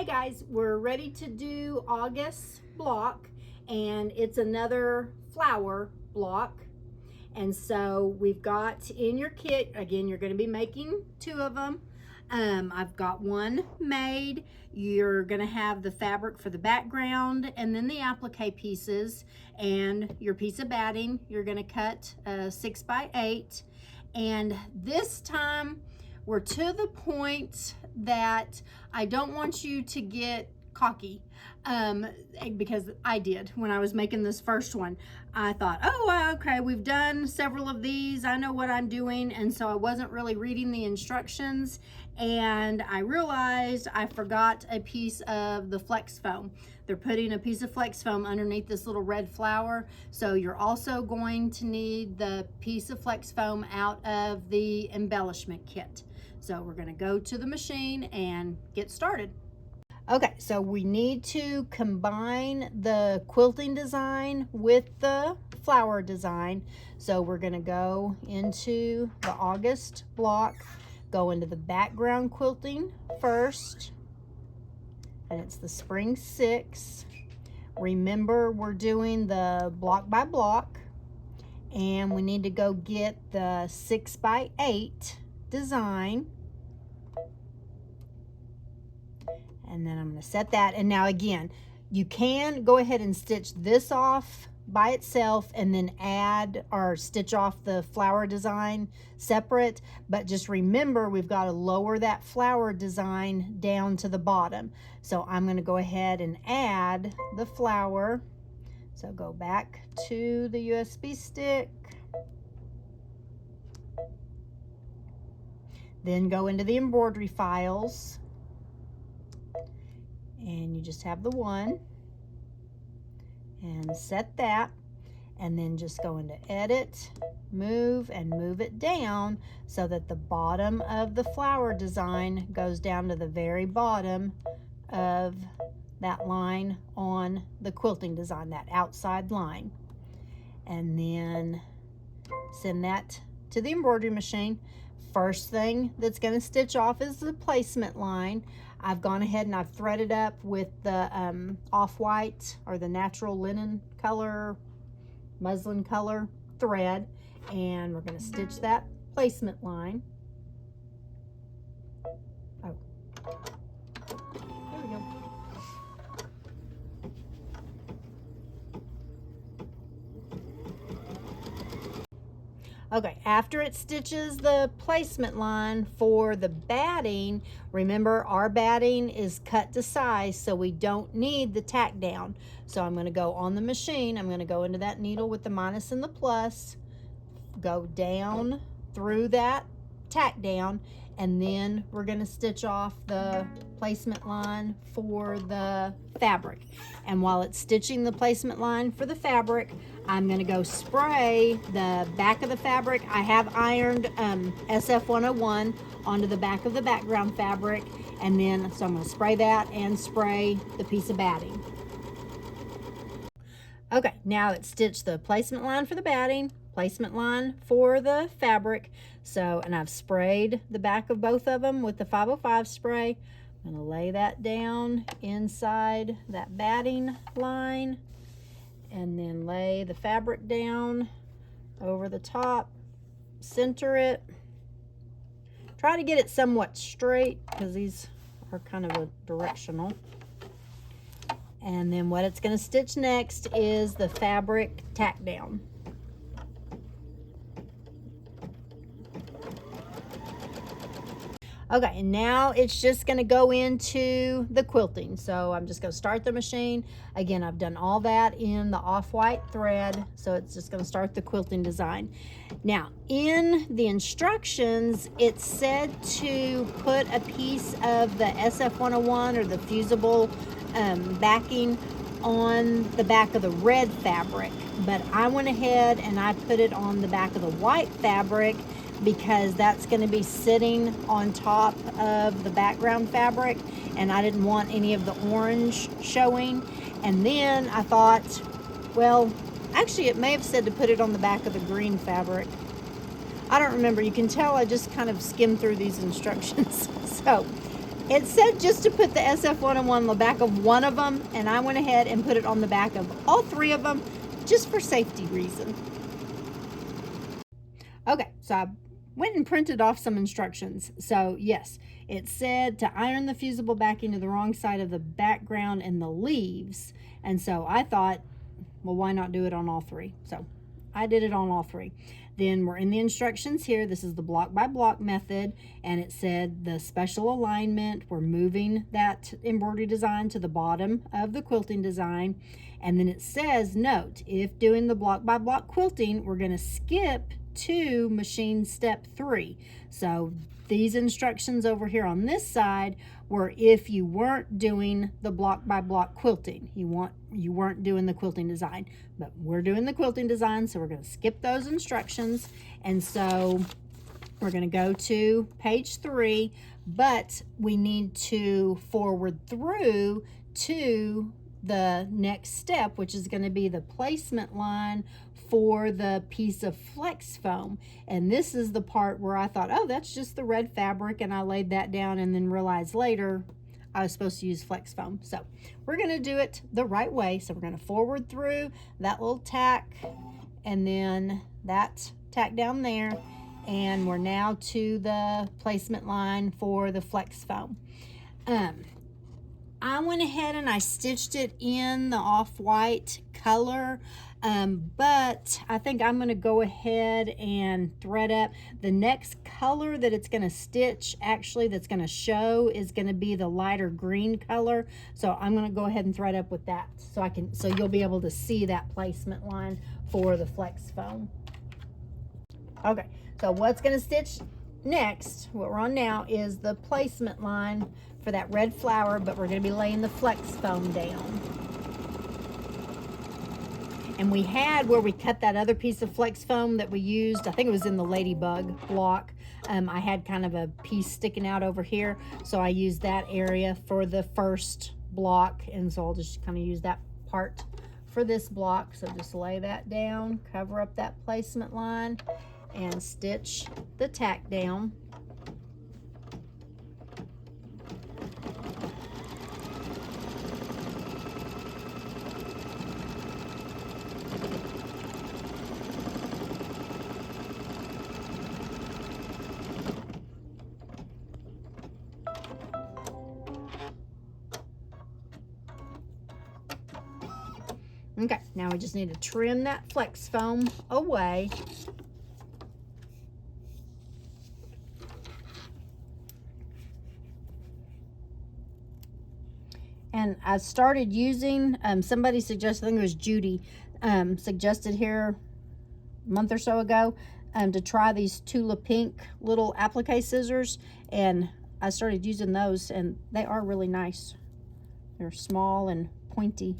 Hey guys, we're ready to do August block, and it's another flower block. And so we've got in your kit, again, you're going to be making 2 of them. I've got one made. You're going to have the fabric for the background and then the applique pieces and your piece of batting. You're going to cut 6 by 8. And this time we're to the point that I don't want you to get cocky, because I did when I was making this first one. I thought, oh, okay, we've done several of these, I know what I'm doing, and so I wasn't really reading the instructions, and I realized I forgot a piece of the flex foam. They're putting a piece of flex foam underneath this little red flower, so you're also going to need the piece of flex foam out of the embellishment kit. So we're going to go to the machine and get started. Okay, so we need to combine the quilting design with the flower design. So we're going to go into the August block, go into the background quilting first, and it's the spring 6. Remember, we're doing the block by block, and we need to go get the 6 by 8 design. And then I'm going to set that. And now again, you can go ahead and stitch this off by itself and then add or stitch off the flower design separate, but just remember we've got to lower that flower design down to the bottom. So I'm going to go ahead and add the flower. So go back to the USB stick, then go into the embroidery files, and you just have the one, and set that, and then just go into edit, move, and move it down so that the bottom of the flower design goes down to the very bottom of that line on the quilting design, that outside line. And then send that to the embroidery machine. First thing that's going to stitch off is the placement line. I've gone ahead and I've threaded up with the off-white or the natural linen color, muslin color thread, and we're going to stitch that placement line. Oh, there we go. Okay, after it stitches the placement line for the batting, remember our batting is cut to size, so we don't need the tack down. So I'm going to go on the machine, I'm going to go into that needle with the minus and the plus, go down through that tack down, and then we're going to stitch off the placement line for the fabric. And while it's stitching the placement line for the fabric, I'm going to go spray the back of the fabric. I have ironed SF101 onto the back of the background fabric, and then so I'm going to spray that and spray the piece of batting. Okay, now it's stitched the placement line for the batting, placement line for the fabric. So, and I've sprayed the back of both of them with the 505 spray. I'm going to lay that down inside that batting line, and then lay the fabric down over the top, center it. Try to get it somewhat straight because these are kind of a directional. And then what it's going to stitch next is the fabric tack down. Okay, and now it's just going to go into the quilting. So I'm just going to start the machine. Again, I've done all that in the off-white thread, so it's just going to start the quilting design. Now, in the instructions, it said to put a piece of the SF101 or the fusible backing on the back of the red fabric, but I went ahead and I put it on the back of the white fabric because that's going to be sitting on top of the background fabric, and I didn't want any of the orange showing. And then I thought, well, actually it may have said to put it on the back of the green fabric. I don't remember. You can tell I just kind of skimmed through these instructions. So It said just to put the SF101 on the back of one of them, and I went ahead and put it on the back of all three of them just for safety reason. Okay, so I went and printed off some instructions. So yes, it said to iron the fusible backing to the wrong side of the background and the leaves. And so I thought, well, why not do it on all three? So I did it on all three. Then we're in the instructions here. This is the block by block method, and it said the special alignment. We're moving that embroidery design to the bottom of the quilting design. And then it says, note, if doing the block by block quilting, we're going to skip to machine step 3. So these instructions over here on this side were if you weren't doing the block by block quilting, you weren't doing the quilting design, but we're doing the quilting design, so we're going to skip those instructions. And so we're going to go to page 3, but we need to forward through to the next step, which is going to be the placement line for the piece of flex foam. And this is the part where I thought, oh, that's just the red fabric, and I laid that down and then realized later I was supposed to use flex foam. So we're going to do it the right way. So we're going to forward through that little tack and then that tack down there, and we're now to the placement line for the flex foam. I went ahead and I stitched it in the off-white color, but I think I'm going to go ahead and thread up. The next color that it's going to stitch, actually, that's going to show is going to be the lighter green color. So I'm going to go ahead and thread up with that so you'll be able to see that placement line for the flex foam. Okay, so what's going to stitch next, what we're on now, is the placement line for that red flower, but we're going to be laying the flex foam down. And we had where we cut that other piece of flex foam that we used, I think it was in the ladybug block. I had kind of a piece sticking out over here, so I used that area for the first block, and so I'll just kind of use that part for this block. So just lay that down, cover up that placement line, and stitch the tack down. Okay, now we just need to trim that flex foam away. And I started using, somebody suggested, I think it was Judy, suggested here a month or so ago to try these Tulip pink little applique scissors. And I started using those, and they are really nice. They're small and pointy.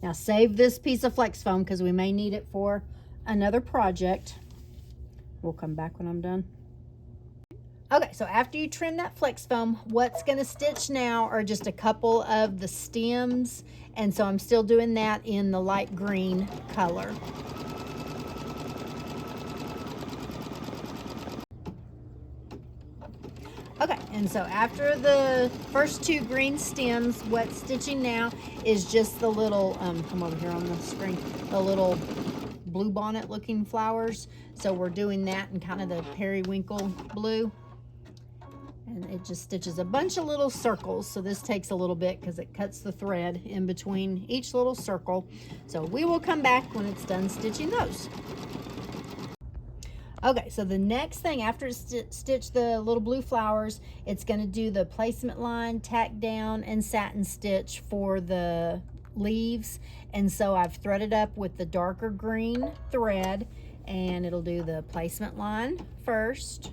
Now save this piece of flex foam because we may need it for another project. We'll come back when I'm done. Okay, so after you trim that flex foam, what's going to stitch now are just a couple of the stems, and so I'm still doing that in the light green color. Okay, and so after the first two green stems, what's stitching now is just the little, come over here on the screen, the little blue bonnet looking flowers. So we're doing that in kind of the periwinkle blue. And it just stitches a bunch of little circles. So this takes a little bit because it cuts the thread in between each little circle. So we will come back when it's done stitching those. Okay, so the next thing after stitch the little blue flowers, it's going to do the placement line, tack down, and satin stitch for the leaves. And so I've threaded up with the darker green thread, and it'll do the placement line first.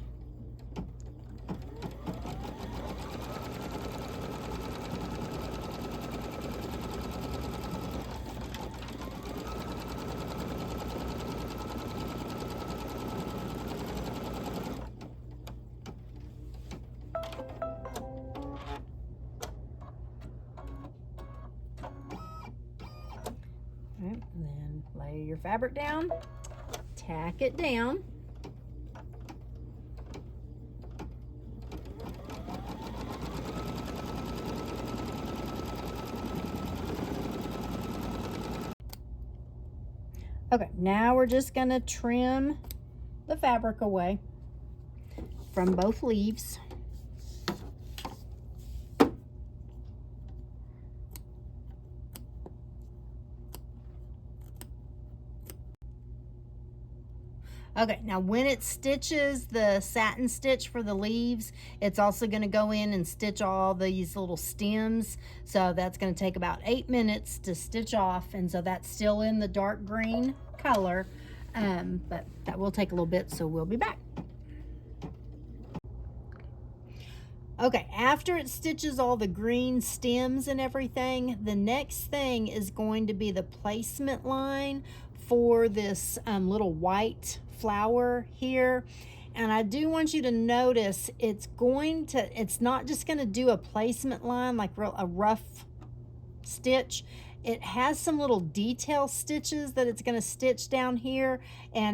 And then lay your fabric down, tack it down. Okay, now we're just gonna trim the fabric away from both leaves. Okay, now when it stitches the satin stitch for the leaves, it's also going to go in and stitch all these little stems. So that's going to take about 8 minutes to stitch off. And so that's still in the dark green color, but that will take a little bit, so we'll be back. Okay, after it stitches all the green stems and everything, the next thing is going to be the placement line for this little white flower here. And I do want you to notice it's not just going to do a placement line like a rough stitch. It has some little detail stitches that it's going to stitch down here,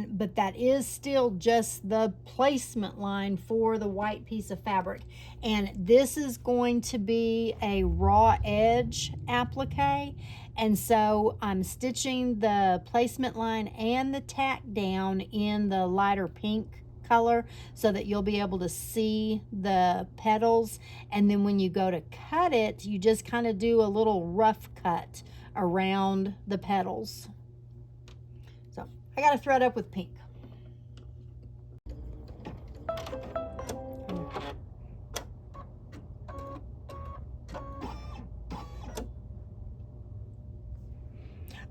but that is still just the placement line for the white piece of fabric. And this is going to be a raw edge applique, and so I'm stitching the placement line and the tack down in the lighter pink color so that you'll be able to see the petals. And then when you go to cut it, you just kind of do a little rough cut around the petals. So I got to thread up with pink.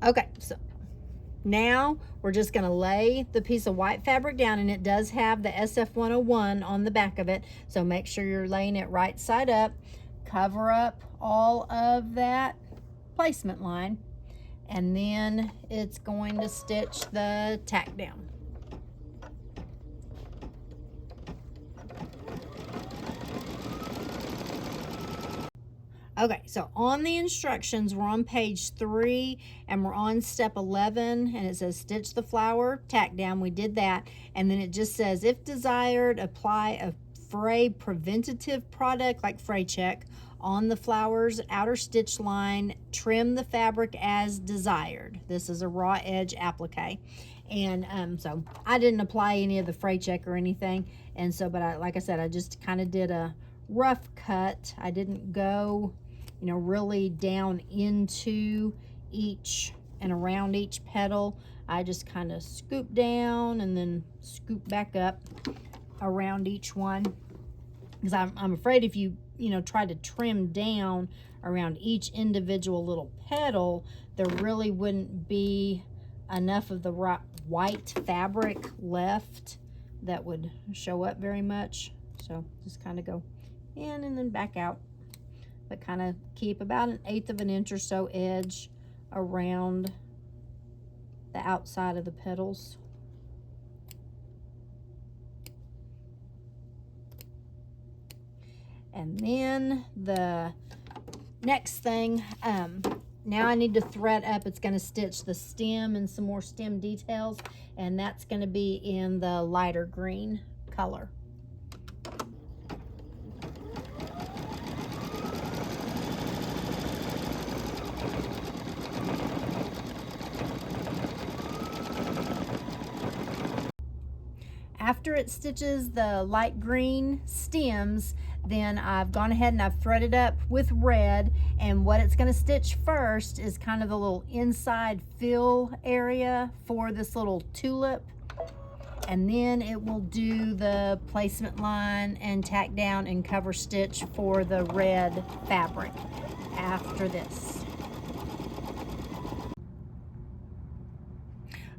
Okay, so now we're just going to lay the piece of white fabric down, and it does have the SF101 on the back of it, so make sure you're laying it right side up. Cover up all of that placement line, and then it's going to stitch the tack down. Okay, so on the instructions, we're on page 3 and we're on step 11, and it says stitch the flower, tack down. We did that, and then it just says if desired, apply a fray preventative product like fray check on the flower's outer stitch line, trim the fabric as desired. This is a raw edge applique. And so I didn't apply any of the fray check or anything, and so like I said, I just kind of did a rough cut. I didn't go really down into each and around each petal. I just kind of scoop down and then scoop back up around each one, because I'm afraid if you try to trim down around each individual little petal, there really wouldn't be enough of the white fabric left that would show up very much. So just kind of go in and then back out, but kind of keep about 1/8 of an inch or so edge around the outside of the petals. And then the next thing, now I need to thread up. It's going to stitch the stem and some more stem details, and that's going to be in the lighter green color. After it stitches the light green stems, then I've gone ahead and I've threaded up with red, and what it's going to stitch first is kind of the little inside fill area for this little tulip, and then it will do the placement line and tack down and cover stitch for the red fabric after this.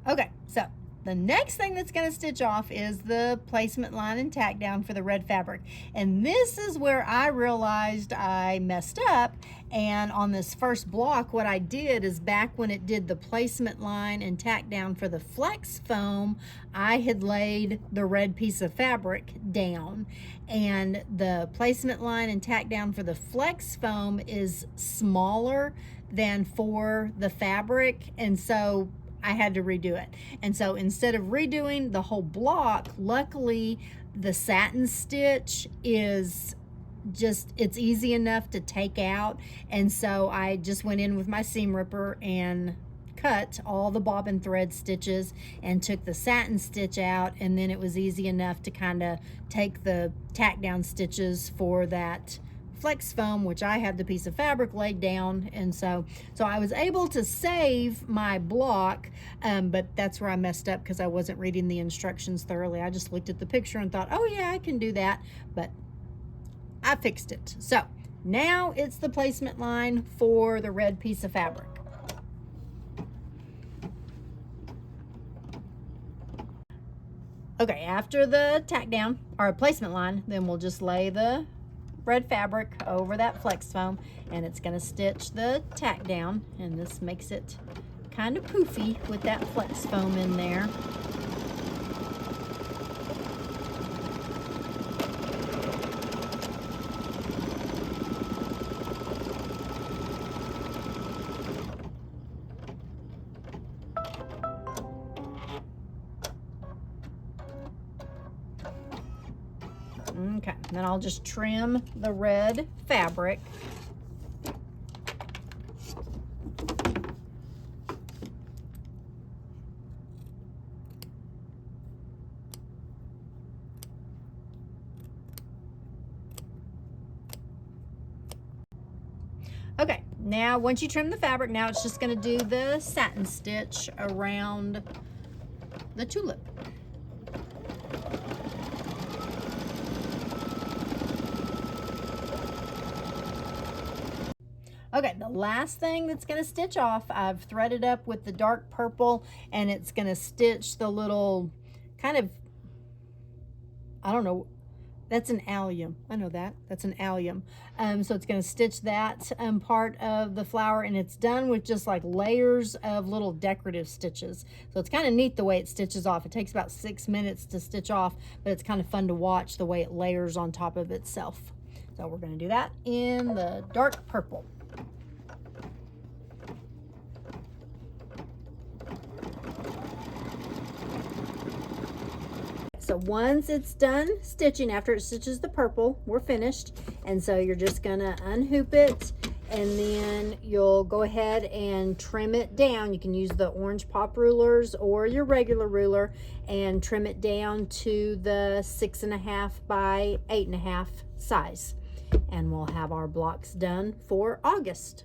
Okay, so the next thing that's going to stitch off is the placement line and tack down for the red fabric. And this is where I realized I messed up. And on this first block, what I did is back when it did the placement line and tack down for the flex foam, I had laid the red piece of fabric down. And the placement line and tack down for the flex foam is smaller than for the fabric. And so I had to redo it. And so instead of redoing the whole block, luckily the satin stitch is it's easy enough to take out. And so I just went in with my seam ripper and cut all the bobbin thread stitches and took the satin stitch out, and then it was easy enough to kind of take the tack down stitches for that flex foam, which I had the piece of fabric laid down, and so I was able to save my block, but that's where I messed up because I wasn't reading the instructions thoroughly. I just looked at the picture and thought, oh yeah, I can do that, but I fixed it. So now it's the placement line for the red piece of fabric. Okay, after the tack down or placement line, then we'll just lay the red fabric over that flex foam, and it's going to stitch the tack down, and this makes it kind of poofy with that flex foam in there. Okay, then I'll just trim the red fabric. Okay, now once you trim the fabric, now it's just going to do the satin stitch around the tulip. Okay, the last thing that's going to stitch off, I've threaded up with the dark purple, and it's going to stitch the little kind of, I don't know, that's an allium. I know that. That's an allium. So it's going to stitch that part of the flower, and it's done with just like layers of little decorative stitches. So it's kind of neat the way it stitches off. It takes about 6 minutes to stitch off, but it's kind of fun to watch the way it layers on top of itself. So we're going to do that in the dark purple. So once it's done stitching, after it stitches the purple, we're finished. And so you're just gonna unhoop it, and then you'll go ahead and trim it down. You can use the orange pop rulers or your regular ruler and trim it down to the 6.5 by 8.5 size. And we'll have our blocks done for August.